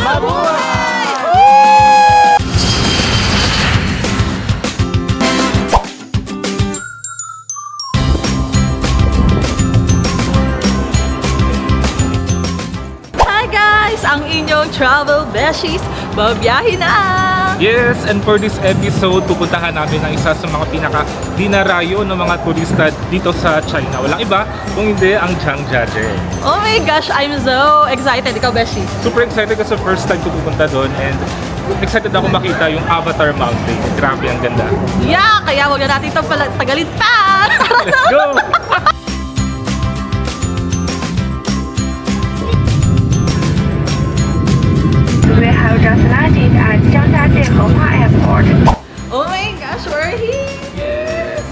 Mabuhay! Hi guys! Ang inyong travel besties, babiyahe na! Yes, and for this episode, pupuntahan namin ang isa sa mga pinaka-dinarayo ng mga turista dito sa China. Walang iba kung hindi ang Zhangjiajie. Oh my gosh, I'm so excited. Ikaw, beshi? Super excited kasi first time ko pupunta doon and excited ako makita yung Avatar Mountain. Grabe, ang ganda. Yeah! Kaya huwag na natin itong tagalin pa! Let's go! We have just landed at Zhangjiajie Hehua Airport. Oh my gosh, we're here! Yes!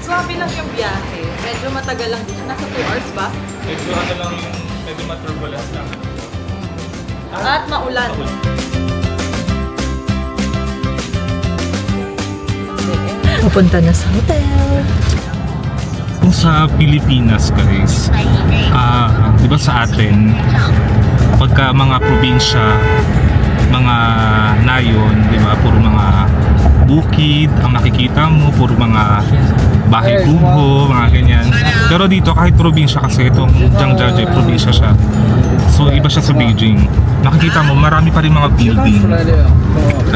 Swabe lang yung biyahe. Medyo matagal lang dito. Nasa 2 hours ba? Medyo ano lang yung medyo maturbulence lang. At maulan. Pupunta na sa hotel. Kung sa Pilipinas guys, di ba sa atin, pagka mga probinsya, mga nayon, di ba, puro mga bukid ang makikita mo, puro mga bahay kubo, mga ganyan. Pero dito kahit probinsya, kasi itong Zhangjiajie probinsya siya, so iba siya sa Beijing. Makikita mo marami pa rin mga building.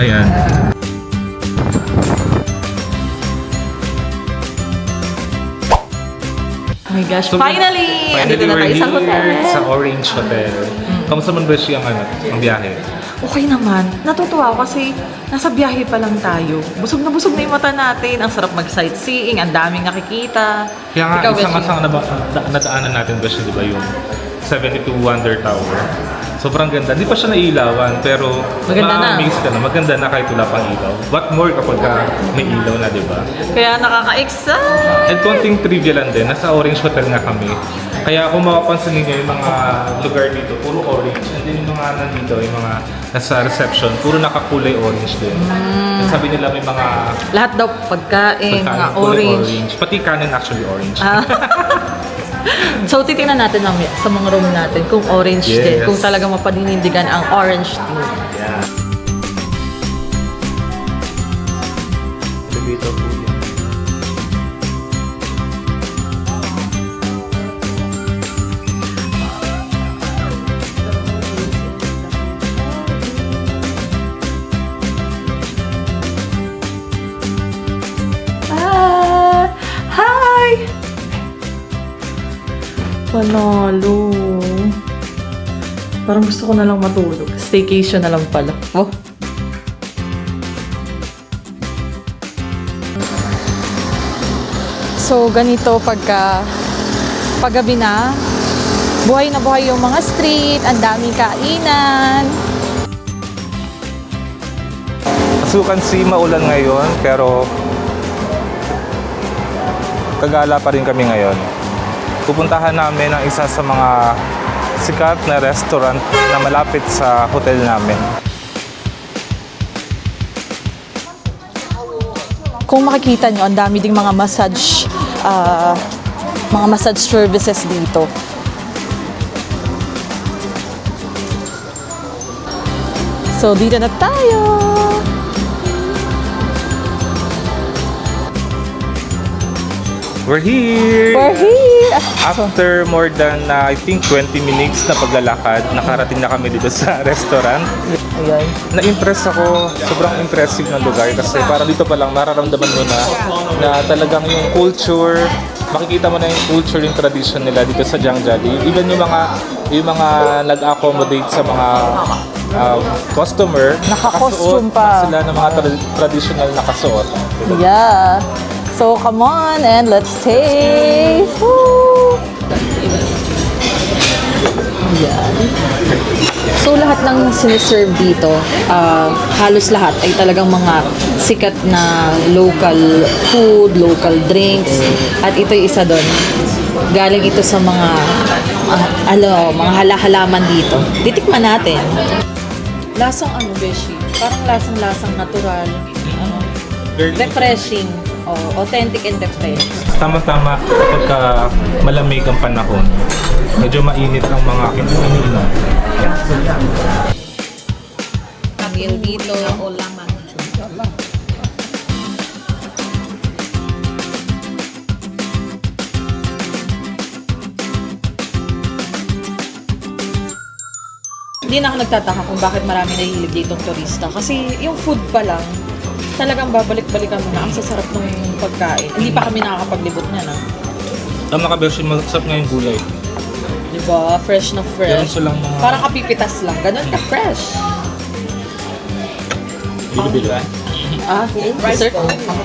Ayan. Oh my gosh, finally! Andito na tayo sa hotel. Sa Orange Hotel. Kamusta man ba siya ang biyahe? Okay naman. Natutuwa ako kasi nasa biyahe pa lang tayo. Busog na yung mata natin. Ang sarap mag-sightseeing. Ang daming nakikita. Kaya nga, Ikaw, isang Beshi? asang nadaanan natin ba siya, di ba, yung 72 Wonder Tower. Sobrang ganda. Di pa siya nailawan, pero Maganda na. ma-amaze ka na. Maganda na kahit wala pang ilaw. What more kapag may ilaw na, di ba? Kaya nakaka-excite! And konting trivia lang din, nasa Orange Hotel nga kami. Kaya kung mapapansin niyo yung mga lugar dito, puro orange. And then yung mga nandito, yung mga nasa reception, puro nakakulay orange din. And sabi nila may mga Lahat daw pagkain, mga kulay orange. Pati kanin actually orange. Ah. So, titingnan natin mamaya sa mga room natin kung orange din. Yes. Kung talagang mapaninindigan ang orange din. Yeah. Dito po yan. Hi! Panalo. Parang gusto ko na lang matulog. Staycation na lang pala. Oh. So, ganito paggabi na, buhay na buhay yung mga street, ang daming kainan. As you can see, maulan ngayon, pero kagala pa rin kami ngayon. Pupuntahan namin ang isa sa mga sikat na restaurant na malapit sa hotel namin. Kung makikita nyo, ang dami ding mga massage services dito. So, dito na tayo! We're here! We're here! After more than, I think, 20 minutes na paglalakad, nakarating na kami dito sa restaurant. Ayan. Na-impress ako, sobrang impressive ng lugar kasi parang dito pa lang mararamdaman mo na talagang yung culture, makikita mo na yung culture, yung tradition nila dito sa Zhangjiajie. Even yung mga nag-accommodate sa mga customer, Naka-costume nakasuot pa. sila ng mga traditional na kasuot. Yeah. So, come on and let's taste! Woo! Ayan. So, lahat ng siniserve dito, halos lahat ay talagang mga sikat na local food, local drinks. At ito'y isa doon. Galing ito sa mga mga halaman dito. Titikman natin. Lasang ano, Beshi? Parang lasang natural. Refreshing. Oh, authentic and refreshing. Tama-tama pagka malamig ang panahon, medyo mainit ang mga iniinom. Hindi na ako nagtataka kung bakit marami nahihilig ditong turista. Kasi yung food pa lang, talagang babalik-balikan mo na. Ang sasarap ng pagkain. Hindi pa kami nakakapaglibot na na. Tama ka, Beshi, masarap nga yung gulay. Diba? Fresh na Meron fresh. silang mga... Parang kapipitas lang. Ganun ka fresh. Bilo-bilo. Ah, dessert?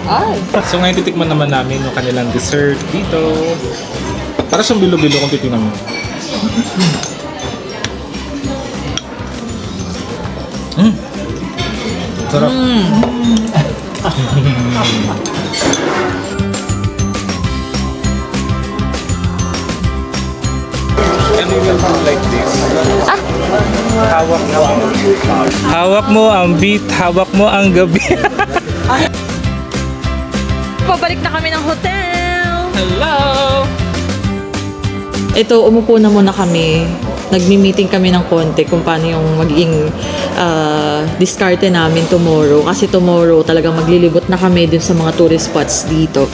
Ay. So ngayon titikman naman namin yung kanilang dessert dito. Para siyang bilo-bilo kung titingnan mo. Sarap. And we will do like this. Hawak mo ang beat, hawak mo ang gabi. Pabalik na kami ng hotel. Hello! Ito, umupo na muna kami. Nagmi-meeting kami ng konti kung paano yung magiging diskarte namin tomorrow. Kasi tomorrow talagang maglilibot na kami dun sa mga tourist spots dito.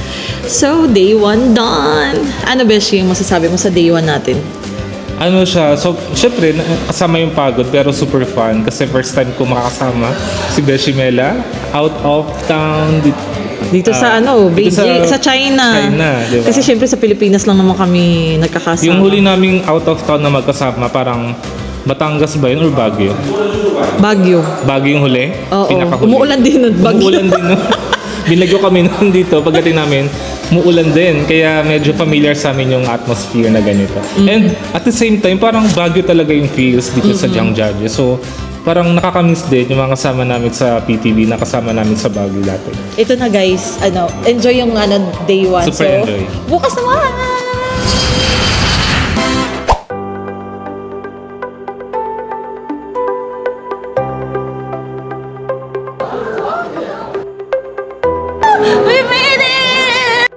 So, day 1 done! Ano, Beshi, yung masasabi mo sa day 1 natin? Ano siya, so syempre kasama yung pagod pero super fun kasi first time ko makakasama si Beshi Mela out of town Dito sa dito Beijing, sa China. diba? Kasi syempre sa Pilipinas lang naman kami nagkakasama. Yung huli naming out of town na magkasama parang Batangas ba yun or Baguio? Baguio. Baguio yung huli? Oo. Pinakahuli. Umuulan din nun, Baguio. Umuulan din nun. Binagyo kami nun dito. Pagdating namin, umuulan din. Kaya medyo familiar sa amin yung atmosphere na ganito. And at the same time, parang Baguio talaga yung feels dito sa Jiangjaji. So, parang nakakamiss din yung mga kasama namin sa PTV na kasama namin sa Baguio dati. Ito na guys, enjoy yung day 1. Super enjoy. Bukas naman! We made it!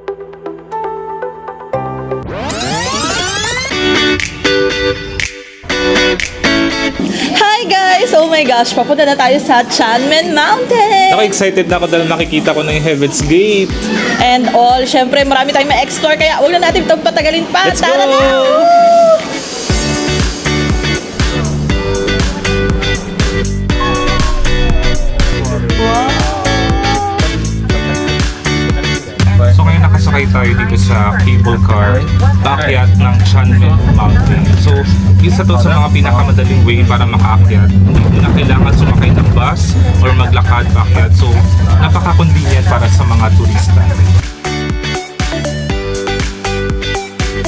Hi guys! Oh my gosh, papunta na tayo sa Chanmen Mountain! Excited na ako dahil makikita ko na yung Heaven's Gate. And all, syempre marami tayong ma-explore kaya huwag na natin itong patagalin pa. Let's Tara go! na! So ngayon nakasakay tayo dito sa cable car paakyat ng Chanmen Mountain. So isa to sa mga pinakamadaling way para makaakyat. Hindi mo na kailangan sumakay ng bus or maglakad paakyat. So napaka-convenient para sa mga turista.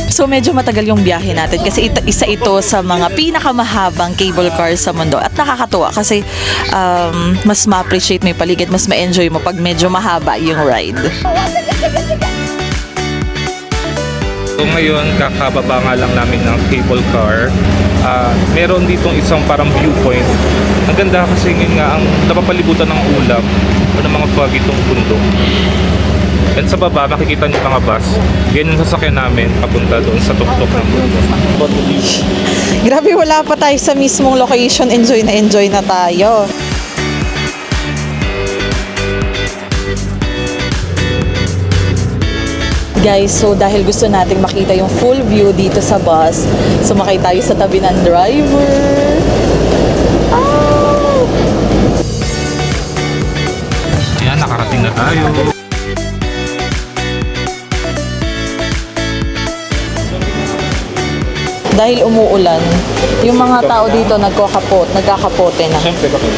So medyo matagal yung biyahe natin kasi isa ito sa mga pinakamahabang cable car sa mundo at nakakatuwa kasi mas ma-appreciate mo yung paligid, mas ma-enjoy mo pag medyo mahaba yung ride. So ngayon, kakababa nga lang namin ng cable car. Meron ditong isang parang viewpoint. Ang ganda kasi ngayon nga, ang napapalibutan ng ulap o ng mga foggy itong bundok. And sa baba, makikita niyo mga bus. Yan yung sasakyan namin papunta doon sa tuktok ng bundok. Grabe, wala pa tayo sa mismong location. Enjoy na tayo. Guys, so dahil gusto nating makita yung full view dito sa bus, sumakay tayo sa tabi ng driver. Ah! Ayan, nakarating na tayo. Dahil umuulan, yung mga tao dito nagkakapote na. Siyempre, bakit?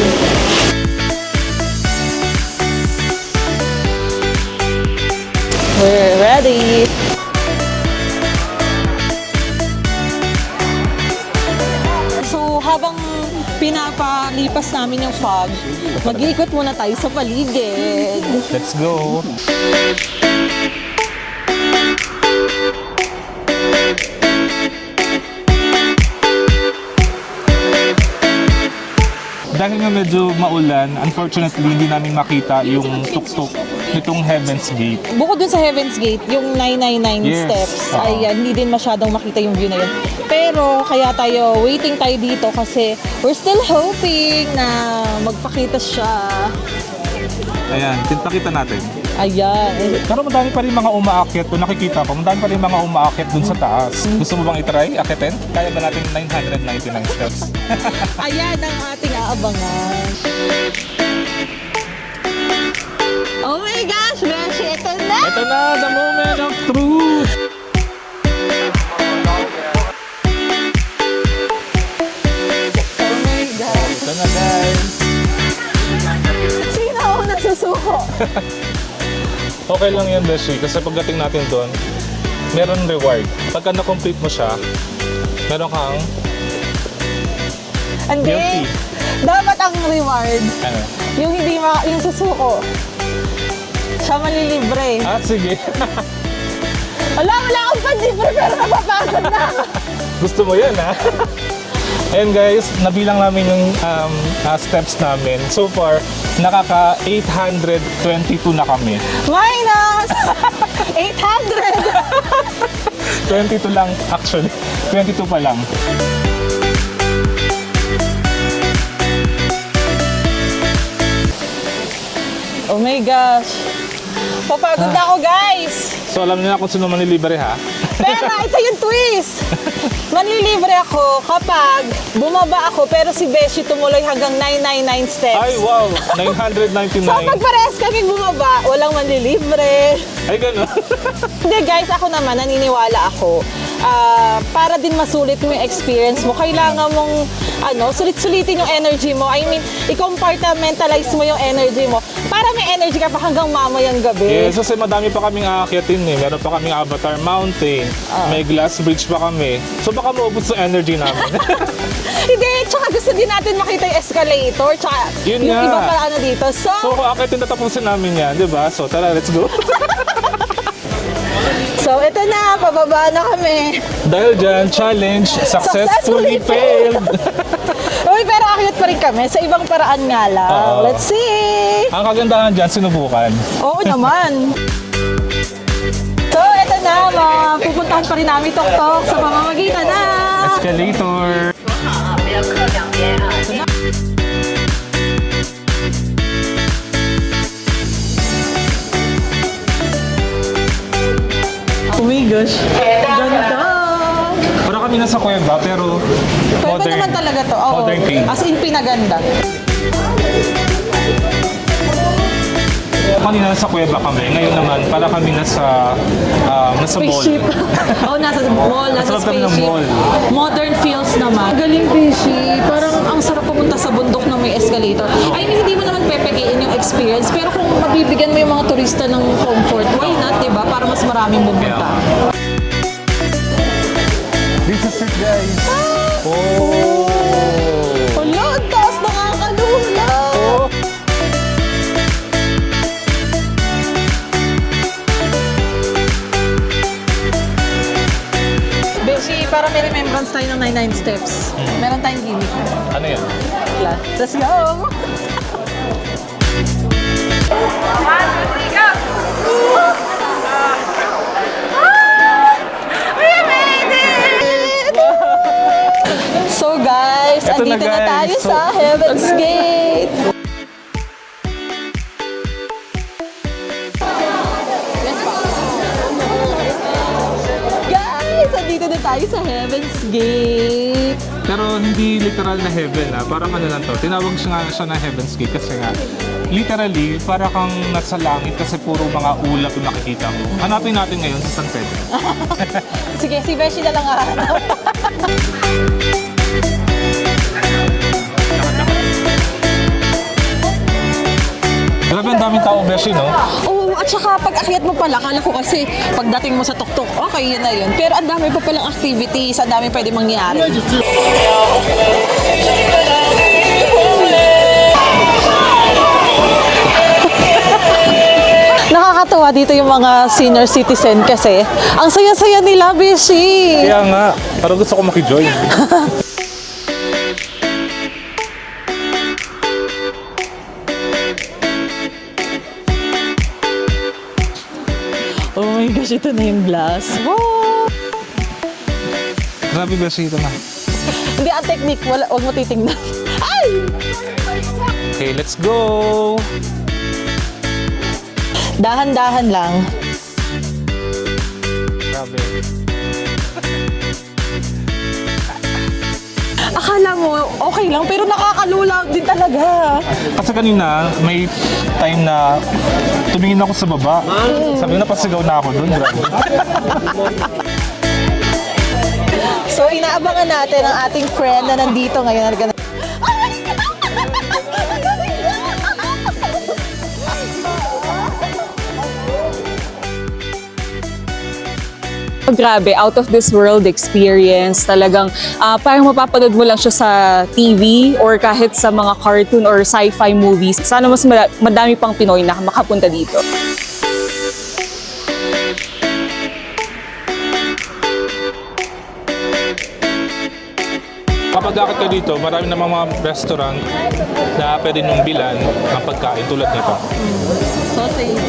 We're ready! So, habang pinapalipas namin yung fog, mag-iikot muna tayo sa paligid. Let's go! Dahil nga medyo maulan, unfortunately hindi namin makita yung tuktok nitong Heaven's Gate. Bukod dun sa Heaven's Gate, yung 999 Yes. steps, Oo. ay hindi din masyadong makita yung view na yun. Pero kaya waiting tayo dito kasi we're still hoping na magpakita siya. Ayan, pakita natin. Ayan. Pero madami pa rin mga umaakyat. Kung nakikita ko, madami pa rin mga umaakyat dun sa taas. Gusto mo bang itry? Akitin? Kaya ba natin 999 steps? Ayan ang ating aabangan. Oh my gosh, Beshi, ito na! Ito na, the moment of truth! Oh my gosh. Ito na, guys. Sino ako nasusuko? Okay lang yan, Beshi. Kasi pagdating natin doon, meron reward. Pagka na-complete mo siya, meron kang Hindi. guilty. Dapat ang reward, Ano? yung hindi yung susuko. Siya malilibre. Ah, sige. Wala akong panlibre pero napapagod na ako. Gusto mo yan, ha? Ayan guys, nabilang namin yung steps namin. So far, nakaka 822 na kami. Minus 800. 22 lang actually. 22 pa lang. Oh my gosh. Papagod na ako, guys. So alam niyo na kung sino manlilibre, ha? Pero ito yung twist. Manlilibre ako kapag bumaba ako pero si Beshi tumuloy hanggang 999 steps. Ay, wow! 999. So pag parehas kami bumaba, walang manlilibre. Ay, gano'n. Hindi guys, ako naman, naniniwala ako. Para din masulit mo yung experience mo, kailangan mong sulit-sulitin yung energy mo. I mean, i-compartmentalize mo yung energy mo para may energy ka pa hanggang mamayang gabi. Yes, kasi madami pa kaming aakyatin eh. Meron pa kaming Avatar Mountain. May glass bridge pa kami. So baka maubos yung energy namin. Hindi, tsaka gusto din natin makita yung escalator, tsaka Yun yung nga. iba pa dito. So, So kung aakyatin natapusin namin yan, di ba? So tara, let's go. ito na, pababa na kami. Dahil dyan, challenge successfully failed. Uy, pero akyat pa rin kami sa ibang paraan nga lang. Oo. Let's see! Ang kagandahan dyan, sinubukan. Oo naman. So, ito na, pupuntahan pa rin namin Tok-Tok sa pamamagitan na Escalator. Oh my gosh, ganda! Para kami nasa kuweba, pero Pwede modern. naman talaga to. Oo. Modern thing. As in, pinaganda. Kanina nasa kuweba kami, ngayon naman para kami nasa mall. Spaceship. Oo, nasa mall, nasa Masarap kami ng spaceship. mall. Modern feels naman. Galing, Beshi. Parang ang sarap pumunta sa bundok na may escalator. I mean, hindi mo naman pepegiin yung experience, pero kung mabibigyan mo yung mga turista ng comfort, why not, diba? Para mas maraming pumunta. This is it, guys. Oh! Hala, ang taas nakakalula. Oh! Beshi, para may remembrance tayo ng 99 steps. Meron tayong gimmick. Ano yan? Let's go! So guys, Eto na, andito na guys. tayo So- sa Heaven's Gate. Guys, andito na tayo sa Heaven's Gate. Pero hindi literal na heaven, ha? Parang ano lang to. Tinawag siya na Heaven's Gate kasi nga literally, para kang nasa langit kasi puro mga ulap yung makikita mo. Hanapin natin ngayon sa San Pedro. Sige, si Beshi na lang hahanap. Grabe ang daming tao, Beshi, no? Oo, at saka pag akyat mo pala, kala ko kasi pagdating mo sa tuktok, okay, yun na yun. Pero ang dami pa palang activities, ang dami pwede mangyari. Nakakatuwa dito yung mga senior citizen kasi ang saya-saya nila, Beshi. Kaya nga, parang gusto ko makijoin. Oh my gosh, ito na yung glass. Wow! Grabe, Beshi, ito na. Hindi, ang technique, huwag mo titingnan. Ay! Okay, let's go! Dahan-dahan lang. Grabe. Akala mo, okay lang, pero nakakalula din talaga. Kasi kanina, may time na tumingin ako sa baba. Sabi ko, napasigaw na ako doon. Grabe. So, inaabangan natin ang ating friend na nandito ngayon. Grabe, out of this world experience. Talagang parang mapapanood mo lang siya sa TV or kahit sa mga cartoon or sci-fi movies. Sana mas madami pang Pinoy na makapunta dito. Kapag akit ka dito, marami na mga restaurant na pwede niyong bilan ng pagkain tulad nito. Sausage.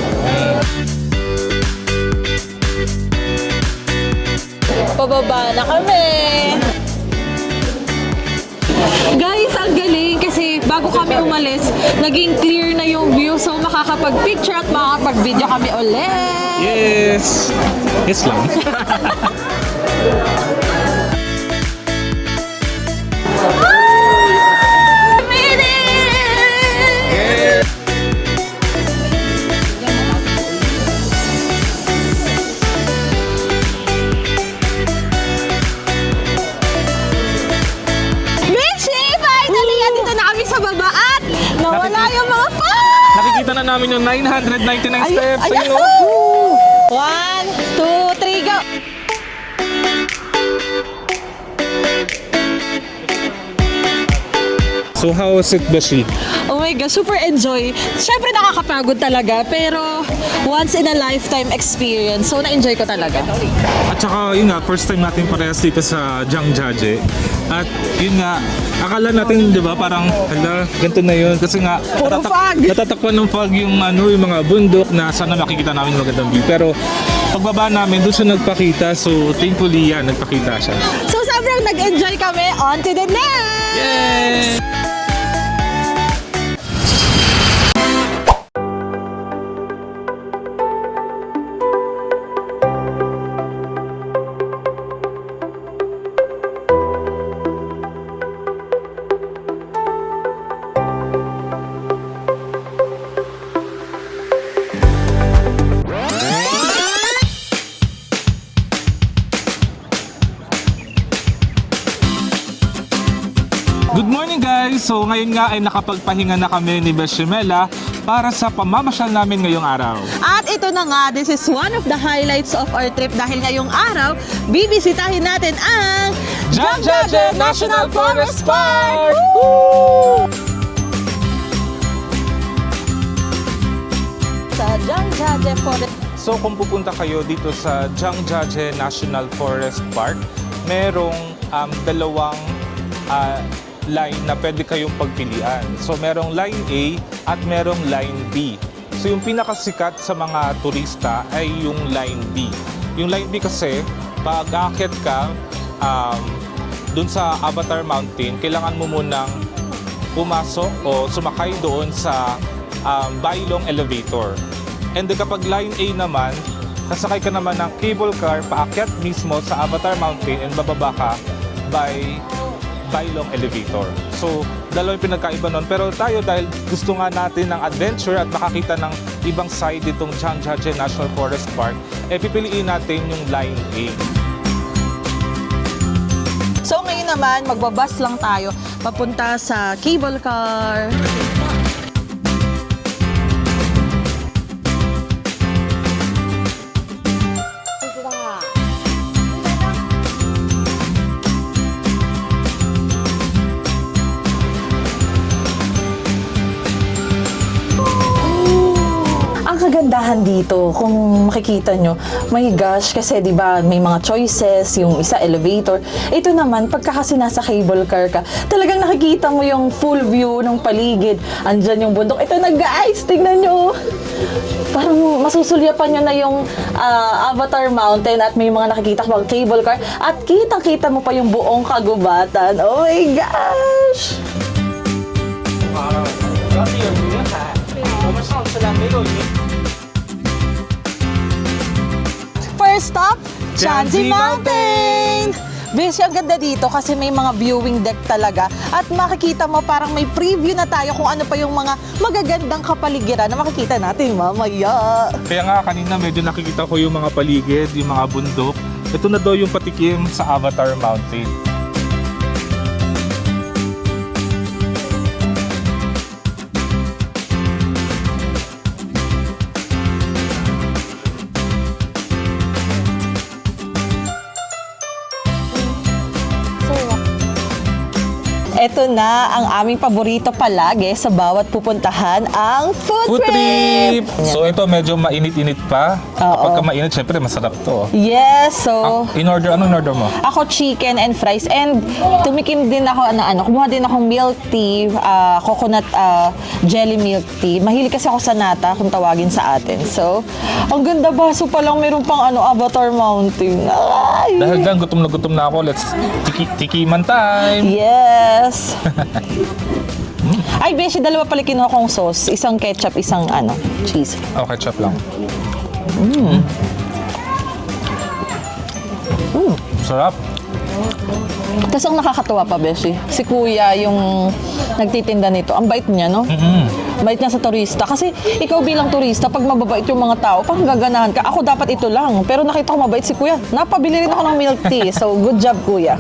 Pababa na kami. Guys, ang galing kasi bago kami umalis, naging clear na yung view so makakapag-picture at makakapag-video kami ulit. Yes! Yes lang. Nawala yung mga fans! Nakikita na namin yung 999 steps. Ay, Ayun, no? 1, 2, 3, go! So how was it, Beshi? Oh my God, super enjoy. Siyempre nakakapagod talaga, pero once in a lifetime experience. So na-enjoy ko talaga. At saka yun nga, first time natin parehas dito sa Zhangjiajie. At yun nga, akala natin, di ba, parang, hala, ganito na yun. Kasi nga, Puro fog. natatakpan ng fog yung, yung mga bundok na sana makikita namin magandang view. Pero pagbaba namin, doon siya nagpakita. So thankfully yan, nagpakita siya. So sobrang nag-enjoy kami. On to the next! Yay! Good morning guys! So ngayon nga ay nakapagpahinga na kami ni Beshimela para sa pamamasyal namin ngayong araw. At ito na nga, this is one of the highlights of our trip dahil ngayong araw, bibisitahin natin ang Zhangjiajie National Forest Park! Sa Zhangjiajie Forest. So kung pupunta kayo dito sa Zhangjiajie National Forest Park, merong dalawang line na pwede kayong pagpilian. So merong line A at merong line B. So yung pinakasikat sa mga turista ay yung line B. Yung line B kasi, pag aakyat ka dun sa Avatar Mountain, kailangan mo munang pumasok o sumakay doon sa Bailong Elevator. And then kapag line A naman, kasakay ka naman ng cable car paakyat mismo sa Avatar Mountain and bababa ka by Bailong Elevator. So, dalawa yung pinagkaiba nun. Pero tayo, dahil gusto nga natin ng adventure at makakita ng ibang side ditong Zhangjiajie National Forest Park, pipiliin natin yung line A. So ngayon naman, magbabas lang tayo papunta sa cable car. Kagandahan dito, kung makikita nyo, my gosh, kasi di ba may mga choices, yung isa elevator. Ito naman, pagka kasi nasa cable car ka, talagang nakikita mo yung full view ng paligid. Andyan yung bundok. Ito na guys, tingnan nyo. Parang masusulyapan nyo na yung Avatar Mountain at may mga nakikita pang cable car at kitang-kita mo pa yung buong kagubatan. Oh my gosh! first stop, Chanzi Chanzi Mountain! Beshi, ang ganda dito kasi may mga viewing deck talaga at makikita mo parang may preview na tayo kung ano pa yung mga magagandang kapaligiran na makikita natin mamaya. Kaya nga kanina medyo nakikita ko yung mga paligid, yung mga bundok. Ito na daw yung patikim sa Avatar Mountain. Ito na ang aming paborito palagi sa bawat pupuntahan, ang food Food trip! trip! So ito medyo mainit-init pa. Oo. Kapag mainit, syempre masarap to. Yes, so Anong in-order mo? ako chicken and fries and tumikim din ako kumuha din akong milk tea, coconut jelly milk tea. Mahilig kasi ako sa nata kung tawagin sa atin. So, ang ganda baso pa lang meron pang Avatar Mountain. Ay! Dahil dyan, gutom na ako. Let's tikiman time! Yes! Ay, Beshi, dalawa pala kinuha kong sauce. Isang ketchup, isang cheese. Okay, chop lang. Sarap. Tapos ang nakakatuwa pa, Beshi, si Kuya yung nagtitinda nito. Ang bait niya, no? Bait niya sa turista. Kasi ikaw bilang turista, pag mababait yung mga tao, pang gaganahan ka. Ako dapat ito lang. Pero nakita ko mabait si Kuya. Napabili rin ako ng milk tea. So, good job, Kuya.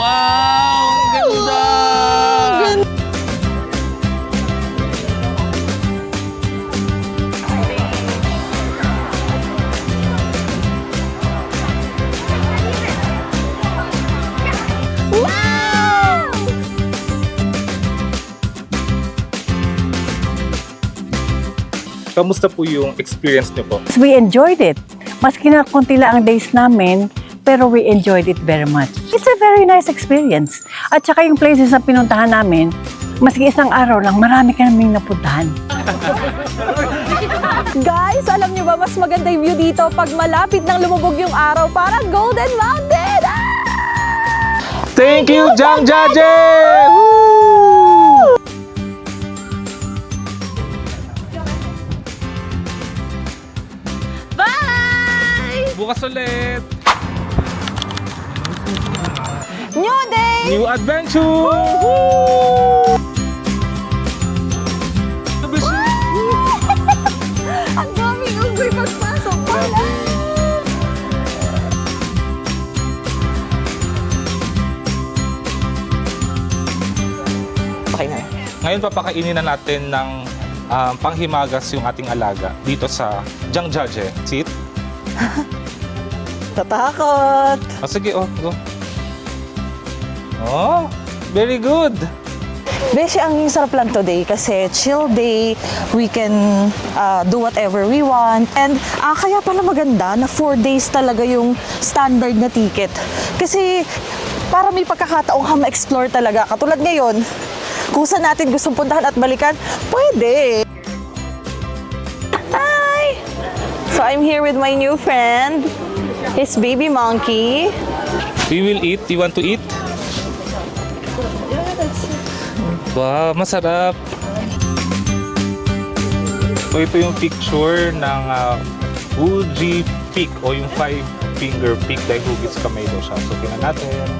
Wow! Ang ganda! Kamusta po yung experience niyo po? We enjoyed it. Maski na konti lang ang days namin, pero we enjoyed it very much. It's a very nice experience. At saka yung places na pinuntahan namin, maski isang araw lang, marami ka naming napuntahan. Guys, alam niyo ba, mas maganda yung view dito pag malapit nang lumubog yung araw, parang Golden Mountain! Thank you, Jang Jaje! Bye! Bukas ulit! New day! New adventure! Ang daming unggoy pagpasok pala! Okay na. Ngayon papakainin na natin ng panghimagas yung ating alaga dito sa Jang Jaje. Sit. Tatakot! Sige, go. Oh, very good. Beshi, ang sarap lang today kasi chill day, we can do whatever we want. And kaya pala maganda na 4 days talaga yung standard na ticket. Kasi para may pagkakataong ka ma-explore talaga. Katulad ngayon, kung saan natin gustong puntahan at balikan, pwede. Hi! So I'm here with my new friend, his baby monkey. We will eat. You want to eat? Wow, masarap. So ito yung picture ng Fuji Peak o yung 5-finger peak dahil hugis kamay daw siya. So tingnan natin.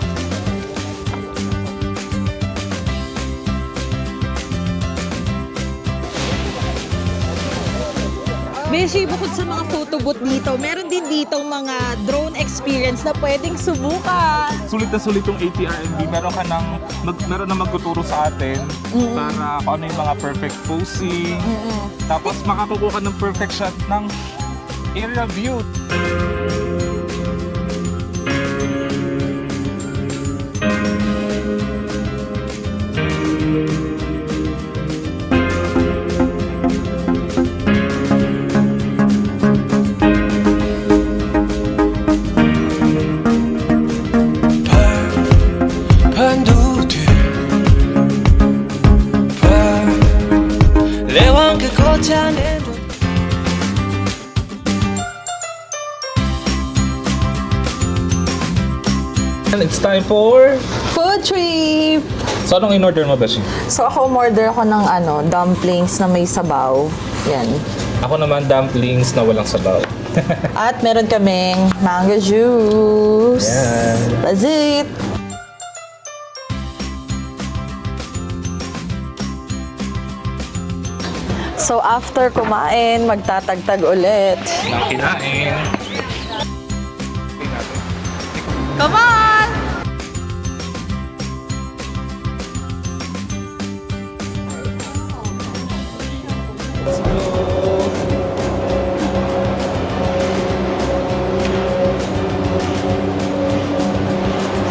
Beshi, bukod sa mga photo booth dito, meron din ditong mga drone experience na pwedeng subukan. Sulit na sulit yung ATRMB. Meron na magtuturo sa atin para kung ano yung mga perfect posing. Tapos makakukuha ka ng perfect shot ng area view. everyone, it's time for... Food trip! So, anong in-order mo, Beshi? So ako umorder ako ng dumplings na may sabaw. Yan. Ako naman, dumplings na walang sabaw. At meron kaming mango juice. Yan. That's it! So after kumain, magtatagtag ulit. Nang kinain. Come on!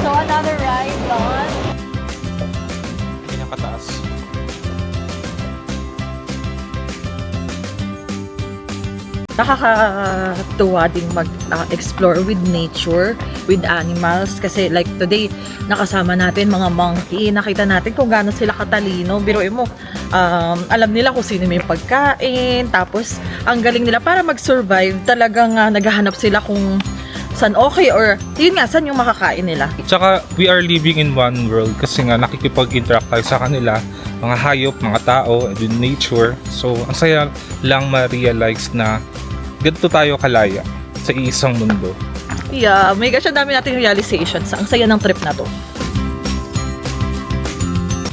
So another ride, Don? Pinakataas. Nakakatuwa din mag-explore with nature, with animals. Kasi like today, nakasama natin mga monkey. Nakita natin kung gaano sila katalino. Biruin mo, alam nila kung sino may pagkain. Tapos, ang galing nila para mag-survive. Talagang naghahanap sila kung saan okay or yun nga, saan yung makakain nila. Tsaka, we are living in one world kasi nga nakikipag-interact tayo sa kanila, mga hayop, mga tao, and in nature. So, ang saya lang ma-realize na ganito tayo kalaya sa isang mundo. Yeah, may gosh, ang dami nating realizations. Ang saya ng trip na to.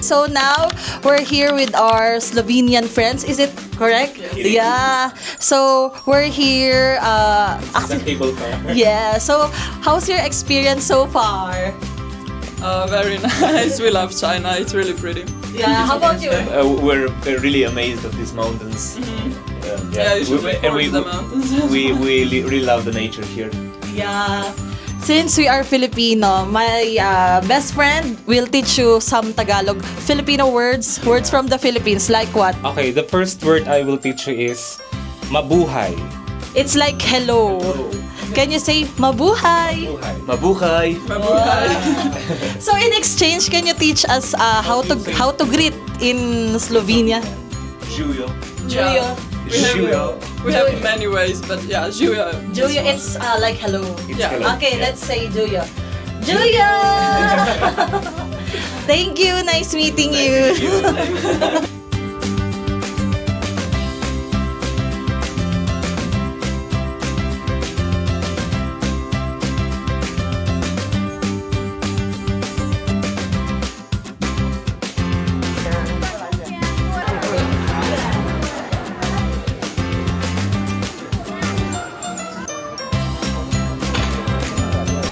So now, we're here with our Slovenian friends. Is it correct? Yeah. So, we're here. Table car. Yeah. So, how's your experience so far? Very nice. We love China. It's really pretty. Yeah. How about you? We're really amazed of these mountains. Yeah, you should and report the mountains. we really love the nature here. Yeah. Since we are Filipino, my best friend will teach you some Tagalog Filipino words from the Philippines. Like what? Okay, the first word I will teach you is mabuhay. It's like hello. Can you say mabuhay? Mabuhay! So in exchange, can you teach us how to greet in Slovenia? Žiujo. Julio. We have many ways, but yeah, Julia. Julio, it's like hello. Yeah. hello. Okay, let's say Julio. Julio! Thank you. Nice meeting you.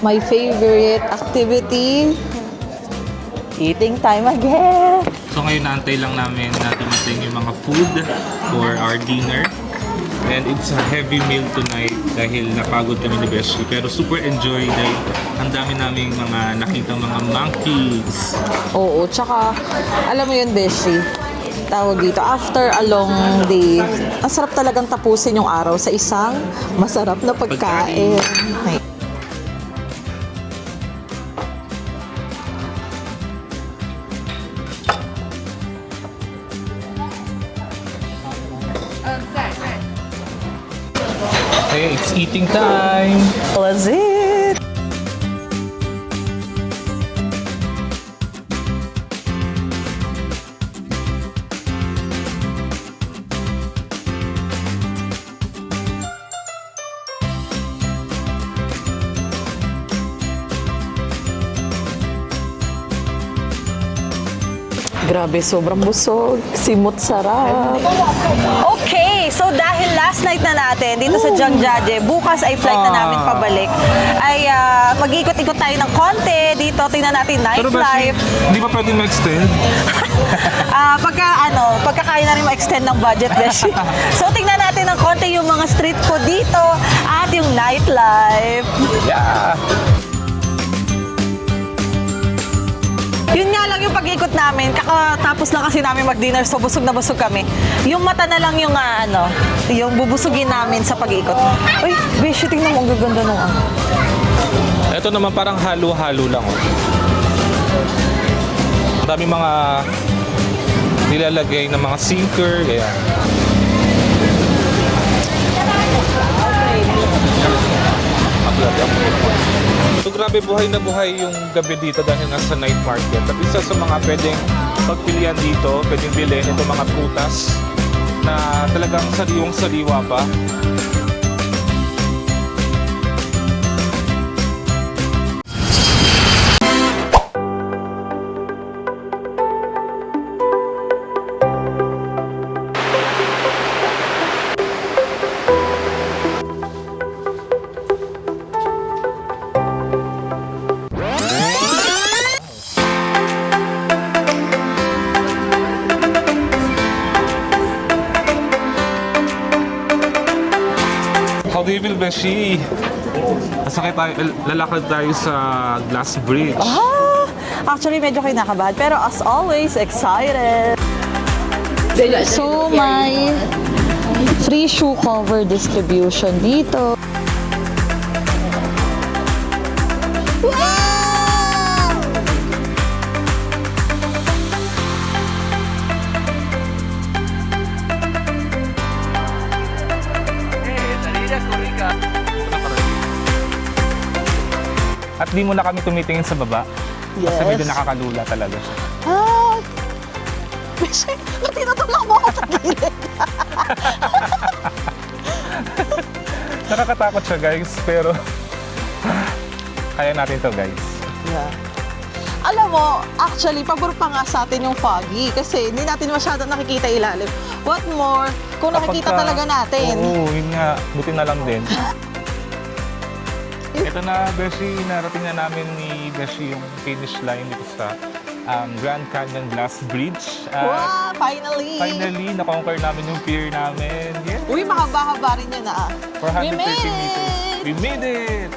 My favorite activity, eating time again. So ngayon naantay lang namin na dumating yung mga food for our dinner. And it's a heavy meal tonight dahil napagod kami ni Beshi. Pero super enjoy dahil ang dami naming mga nakita mga monkeys. Oo, tsaka alam mo yun, Beshi, tawag dito, after a long day, ang sarap talagang tapusin yung araw sa isang masarap na pagkain. Ay. Okay, it's eating time! Was it? Grabe, sobrang busog. Simot sarap. Okay, so dahil last night na natin dito sa Jangjaje, bukas ay flight na namin pabalik, ay mag-ikot-ikot tayo ng konti dito. Tingnan natin Pero Beshi, nightlife. hindi ba pwede ma-extend? Pagka kaya na rin ma-extend ng budget, Beshi. So tingnan natin ng konti yung mga street food dito at yung nightlife. Yeah! Yun nga lang yung pag-ikot namin. Kakatapos lang kasi namin mag-dinner, so busog na busog kami. Yung mata na lang yung yung bubusugin namin sa pag-ikot. Uy, Beshi, tingnan mo, ang gaganda nung Ito naman parang halo-halo lang. Oh. Ang daming mga nilalagay ng mga sinker. Ayan. So grabe, buhay na buhay yung gabi dito dahil nasa night market. At isa sa mga pwedeng pagpilian dito, pwedeng bilhin itong mga prutas na talagang sariwang-sariwa pa. How do you feel, Beshi? Masakit tayo, lalakad tayo sa Glass Bridge. Actually, medyo kinakabahan. Pero as always, excited. So, may free shoe cover distribution dito. At di mo na kami tumitingin sa baba. Yes. Kasi medyo nakakalula talaga siya. Ah! Beshi, ba't tinutulak mo ako sa gilid? Nakakatakot siya, guys, pero kaya natin to, guys. Yeah. Alam mo, actually, pabor pa nga sa atin yung foggy kasi hindi natin masyado nakikita ilalim. What more, kung nakikita talaga natin. Oo, yun nga. Buti na lang din. Ito na, Beshi, narating na namin ni Beshi yung finish line dito sa Grand Canyon Glass Bridge. Wow, finally! Finally, na-conquer namin yung pier namin. Yeah. Uy, mahaba-haba rin yun ah. 430 We made meters. it! We made it!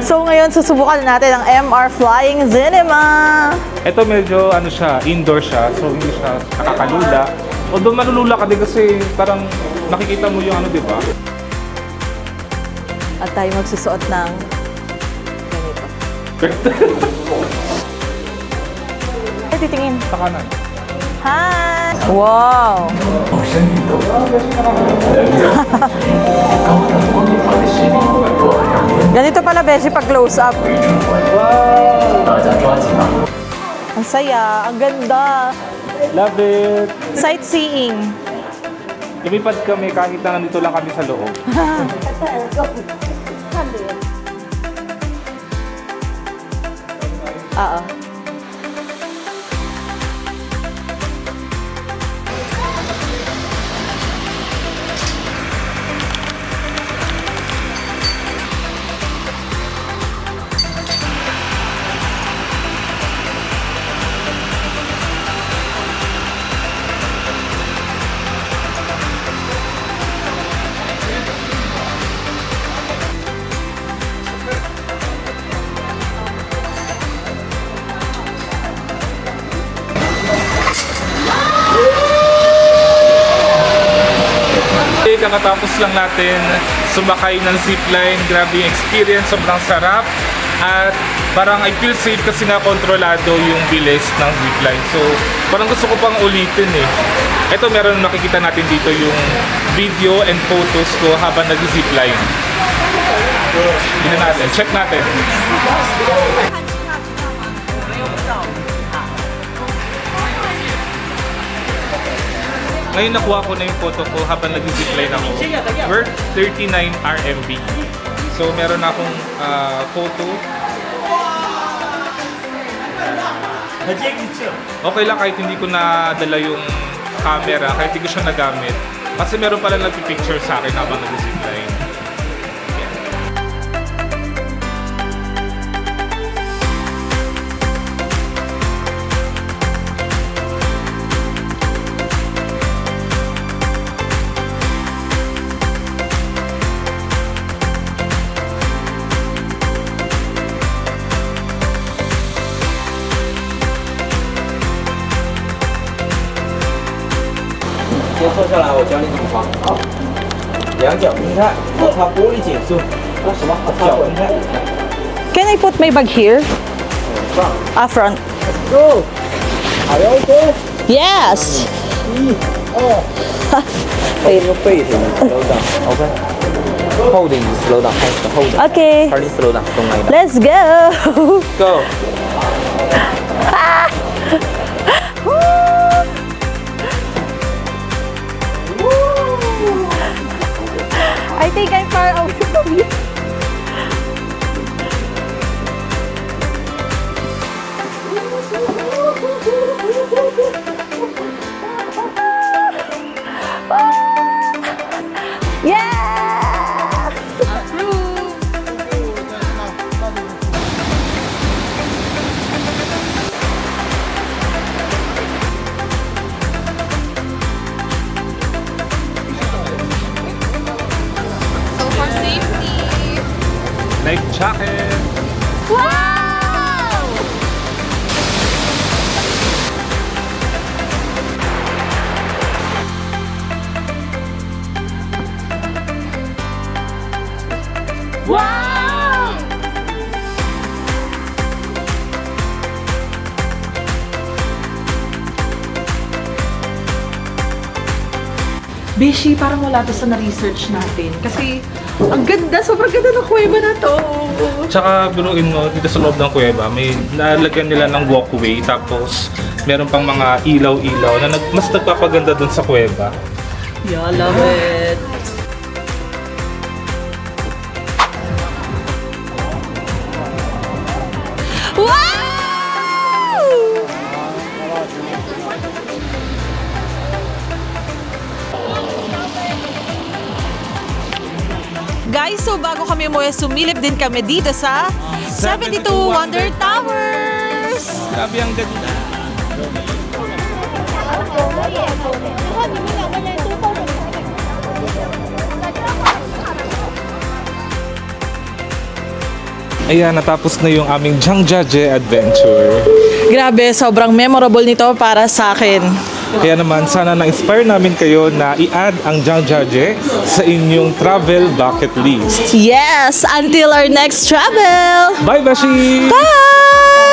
So ngayon, susubukan natin ang MR Flying Cinema. Ito medyo ano siya, indoor siya, so hindi siya nakakalula. Although malulula ka din kasi parang nakikita mo yung ano, di ba? At tayo magsusuot ng ganito. Ay, titingin. Sa kanan. Hi! Wow! Ganito pala, Beshi, pag close up. Wow! Ang saya, ang ganda. Love it! Sightseeing. Lumipad kami kahit na nandito lang kami sa loob. Oo. Kakatapos lang natin sumakay ng zipline. Grabe yung experience, sobrang sarap. At parang I feel safe kasi nga kontrolado yung bilis ng zipline. So parang gusto ko pang ulitin eh. Ito meron makikita natin dito yung video and photos ko habang nag-zipline. Tignan natin, check natin. Ngayon nakuha ko na yung photo ko habang nag-zipline ako. Worth 39 RMB. So meron akong photo. Okay lang kahit hindi ko nadala yung camera, kahit hindi ko siya nagamit. Kasi meron pala nagpipicture sa akin habang nag-zipline. Can I put my bag here? Front. Yes! Wait. Holding, slow down, hands to hold. Okay, Turning slow down, tung ngay na. let's go! Go! I think I'm far away from you. Yeah! Life jacket! Wow! Wow! Beshi, parang wala to sa na-research natin. Kasi, ang ganda, sobrang ganda ng kuweba na to. Tsaka biruin mo, dito sa loob ng kuweba, may nalagyan nila ng walkway, tapos meron pang mga ilaw-ilaw na mas nagpapaganda dun sa kuweba. Yeah, love it. Guys, so bago kami umuwi, sumilip din kami dito sa 72 Wonder Towers! Grabe ang ganda. Ayan, natapos na yung aming Zhangjiajie adventure. Grabe, sobrang memorable nito para sa akin. Kaya naman, sana na-inspire namin kayo na i-add ang Zhangjiajie sa inyong travel bucket list. Yes! Until our next travel! Bye, Bashi! Bye!